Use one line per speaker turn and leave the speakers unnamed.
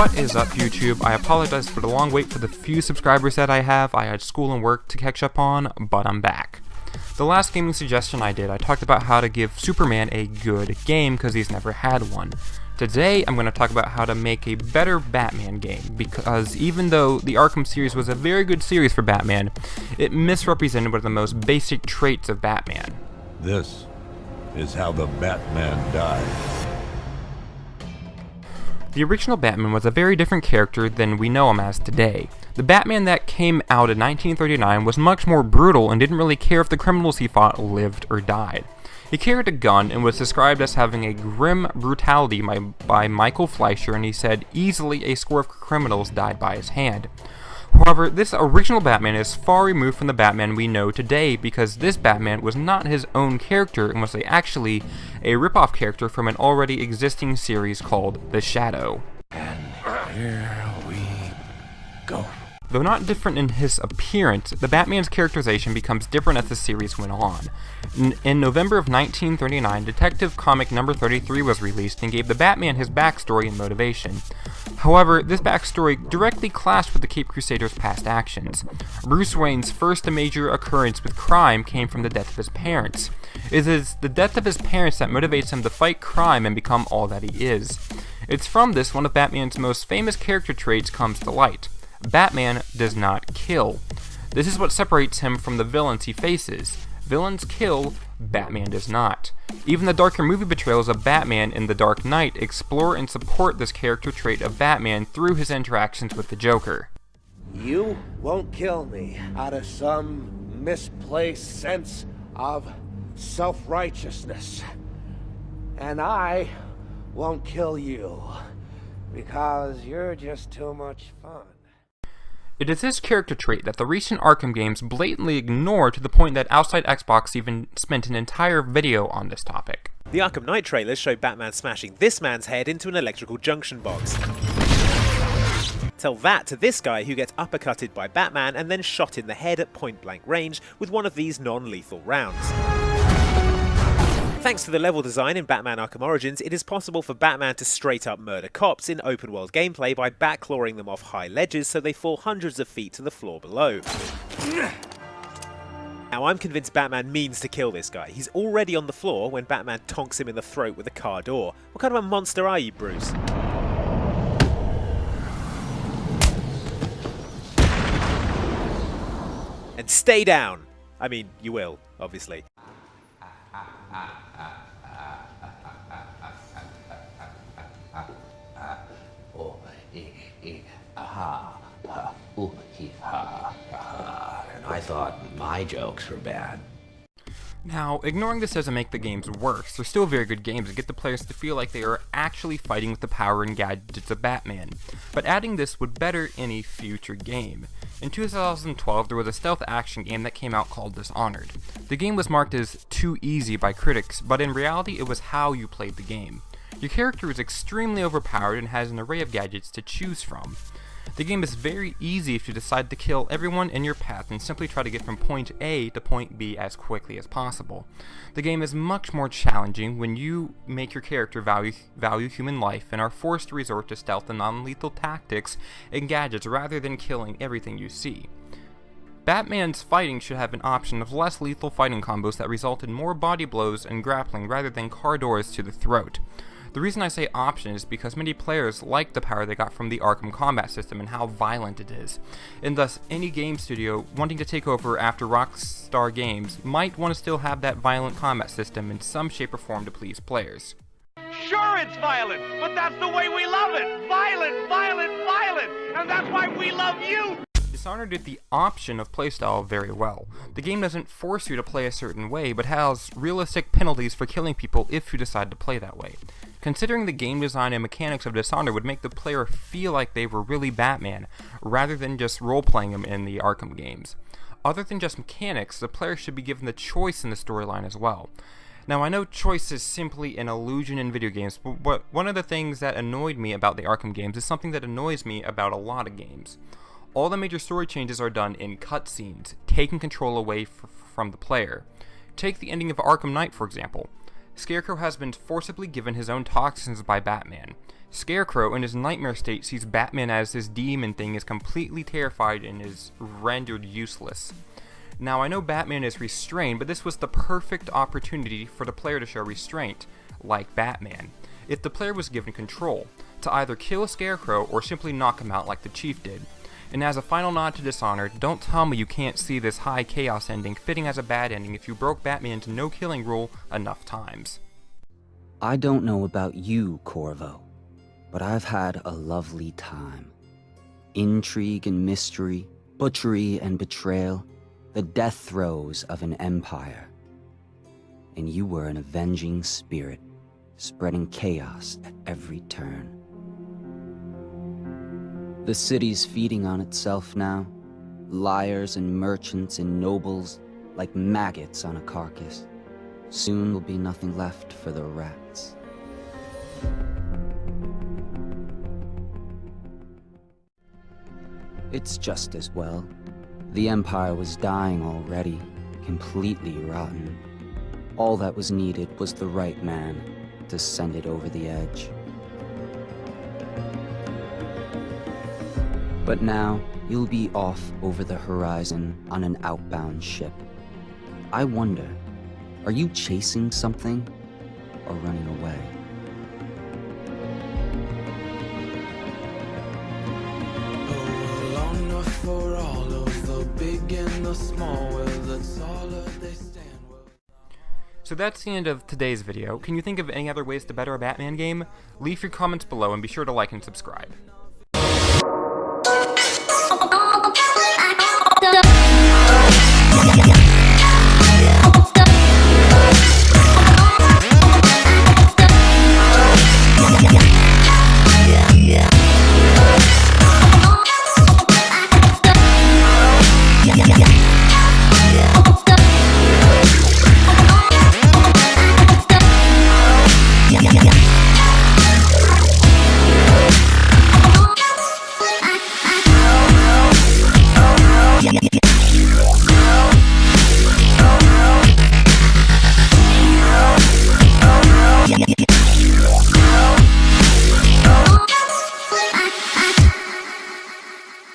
What is up, YouTube? I apologize for the long wait for the few subscribers that I have. I had school and work to catch up on, but I'm back. The last gaming suggestion I did, I talked about how to give Superman a good game because he's never had one. Today, I'm going to talk about how to make a better Batman game, because even though the Arkham series was a very good series for Batman, it misrepresented one of the most basic traits of Batman.
This is how the Batman died.
The original Batman was a very different character than we know him as today. The Batman that came out in 1939 was much more brutal and didn't really care if the criminals he fought lived or died. He carried a gun and was described as having a grim brutality by Michael Fleischer, and he said easily a score of criminals died by his hand. However, this original Batman is far removed from the Batman we know today, because this Batman was not his own character and was actually a rip-off character from an already existing series called The Shadow.
And here we go.
Though not different in his appearance, the Batman's characterization becomes different as the series went on. In November of 1939, Detective Comic number 33 was released and gave the Batman his backstory and motivation. However, this backstory directly clashed with the Caped Crusader's past actions. Bruce Wayne's first major occurrence with crime came from the death of his parents. It is the death of his parents that motivates him to fight crime and become all that he is. It's from this one of Batman's most famous character traits comes to light. Batman does not kill. This is what separates him from the villains he faces. Villains kill, Batman does not. Even the darker movie portrayals of Batman in The Dark Knight explore and support this character trait of Batman through his interactions with the Joker.
You won't kill me out of some misplaced sense of self-righteousness. And I won't kill you because you're just too much fun.
It is this character trait that the recent Arkham games blatantly ignore, to the point that Outside Xbox even spent an entire video on this topic.
The Arkham Knight trailers show Batman smashing this man's head into an electrical junction box. Tell that to this guy who gets uppercutted by Batman and then shot in the head at point-blank range with one of these non-lethal rounds. Thanks to the level design in Batman Arkham Origins, it is possible for Batman to straight up murder cops in open world gameplay by backclawing them off high ledges so they fall hundreds of feet to the floor below. Now, I'm convinced Batman means to kill this guy. He's already on the floor when Batman tonks him in the throat with a car door. What kind of a monster are you, Bruce? And stay down! I mean, you will, obviously.
And I thought my jokes were bad.
Now, ignoring this doesn't make the games worse. They're still very good games and get the players to feel like they are actually fighting with the power and gadgets of Batman. But adding this would better any future game. In 2012, there was a stealth action game that came out called Dishonored. The game was marked as too easy by critics, but in reality it was how you played the game. Your character is extremely overpowered and has an array of gadgets to choose from. The game is very easy if you decide to kill everyone in your path and simply try to get from point A to point B as quickly as possible. The game is much more challenging when you make your character value human life and are forced to resort to stealth and non-lethal tactics and gadgets rather than killing everything you see. Batman's fighting should have an option of less lethal fighting combos that result in more body blows and grappling rather than car doors to the throat. The reason I say option is because many players like the power they got from the Arkham combat system and how violent it is, and thus any game studio wanting to take over after Rockstar Games might want to still have that violent combat system in some shape or form to please players.
Sure, it's violent, but that's the way we love it! Violent, violent, violent! And that's why we love you!
Dishonored did the option of playstyle very well. The game doesn't force you to play a certain way, but has realistic penalties for killing people if you decide to play that way. Considering the game design and mechanics of Dishonored would make the player feel like they were really Batman, rather than just role-playing him in the Arkham games. Other than just mechanics, the player should be given the choice in the storyline as well. Now, I know choice is simply an illusion in video games, but one of the things that annoyed me about the Arkham games is something that annoys me about a lot of games. All the major story changes are done in cutscenes, taking control away from the player. Take the ending of Arkham Knight, for example. Scarecrow has been forcibly given his own toxins by Batman. Scarecrow, in his nightmare state, sees Batman as this demon thing, is completely terrified and is rendered useless. Now, I know Batman is restrained, but this was the perfect opportunity for the player to show restraint, like Batman, if the player was given control, to either kill Scarecrow or simply knock him out like the Chief did. And as a final nod to Dishonored, don't tell me you can't see this high chaos ending fitting as a bad ending if you broke Batman's no killing rule enough times.
I don't know about you, Corvo, but I've had a lovely time. Intrigue and mystery, butchery and betrayal, the death throes of an empire. And you were an avenging spirit, spreading chaos at every turn. The city's feeding on itself now, liars and merchants and nobles like maggots on a carcass. Soon will be nothing left for the rats. It's just as well. The Empire was dying already, completely rotten. All that was needed was the right man to send it over the edge. But now, you'll be off over the horizon on an outbound ship. I wonder, are you chasing something or running away?
Oh, long enough for all of the big and the small, whether it's all of they stand well.
So that's the end of today's video. Can you think of any other ways to better a Batman game? Leave your comments below and be sure to like and subscribe.